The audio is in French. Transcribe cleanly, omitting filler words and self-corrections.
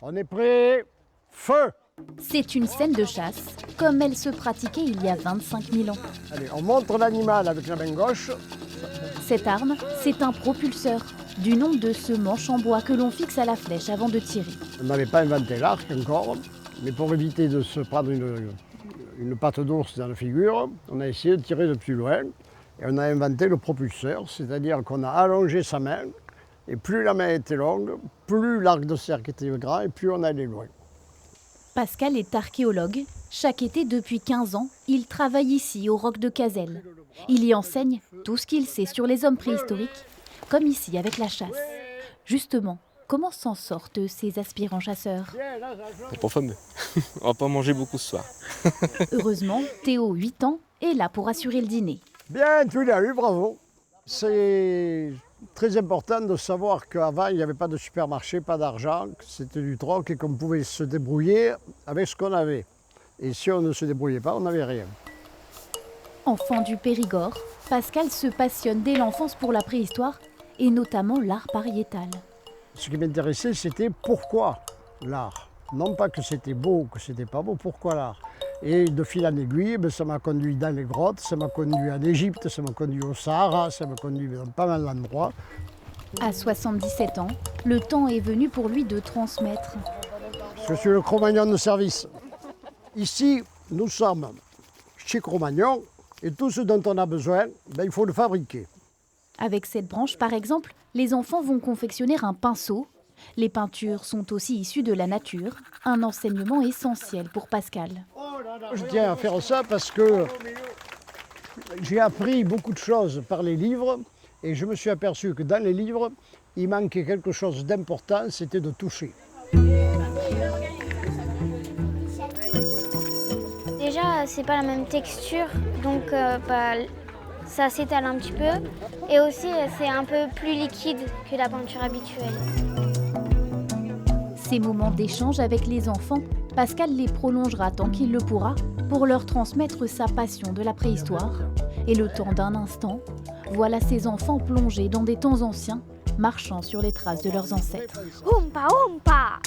On est prêt. Feu! C'est une scène de chasse, comme elle se pratiquait il y a 25 000 ans. Allez, on montre l'animal avec la main gauche. Cette arme, c'est un propulseur, du nom de ce manche en bois que l'on fixe à la flèche avant de tirer. On n'avait pas inventé l'arc encore, mais pour éviter de se prendre une patte d'ours dans la figure, on a essayé de tirer de plus loin et on a inventé le propulseur, c'est-à-dire qu'on a allongé sa main et plus la main était longue, plus l'arc de cercle était grand et plus on allait loin. Pascal est archéologue. Chaque été depuis 15 ans, il travaille ici au roc de Cazelles. Il y enseigne tout ce qu'il sait sur les hommes préhistoriques, comme ici avec la chasse. Justement, comment s'en sortent ces aspirants chasseurs? C'est pas fameux. On va pas manger beaucoup ce soir. Heureusement, Théo, 8 ans, est là pour assurer le dîner. Bien, tu l'as eu, bravo. C'est très important de savoir qu'avant, il n'y avait pas de supermarché, pas d'argent, que c'était du troc et qu'on pouvait se débrouiller avec ce qu'on avait. Et si on ne se débrouillait pas, on n'avait rien. Enfant du Périgord, Pascal se passionne dès l'enfance pour la préhistoire et notamment l'art pariétal. Ce qui m'intéressait, c'était pourquoi l'art. Non pas que c'était beau ou que c'était pas beau, pourquoi l'art. Et de fil en aiguille, ça m'a conduit dans les grottes, ça m'a conduit en Égypte, ça m'a conduit au Sahara, ça m'a conduit dans pas mal d'endroits. À 77 ans, le temps est venu pour lui de transmettre. Je suis le Cro-Magnon de service. Ici, nous sommes chez Cro-Magnon et tout ce dont on a besoin, il faut le fabriquer. Avec cette branche, par exemple, les enfants vont confectionner un pinceau. Les peintures sont aussi issues de la nature, un enseignement essentiel pour Pascal. Je tiens à faire ça parce que j'ai appris beaucoup de choses par les livres et je me suis aperçu que dans les livres, il manquait quelque chose d'important, c'était de toucher. Déjà, c'est pas la même texture, donc ça s'étale un petit peu. Et aussi, c'est un peu plus liquide que la peinture habituelle. Ces moments d'échange avec les enfants, Pascal les prolongera tant qu'il le pourra pour leur transmettre sa passion de la préhistoire. Et le temps d'un instant, voilà ces enfants plongés dans des temps anciens, marchant sur les traces de leurs ancêtres. Oompa, oompa!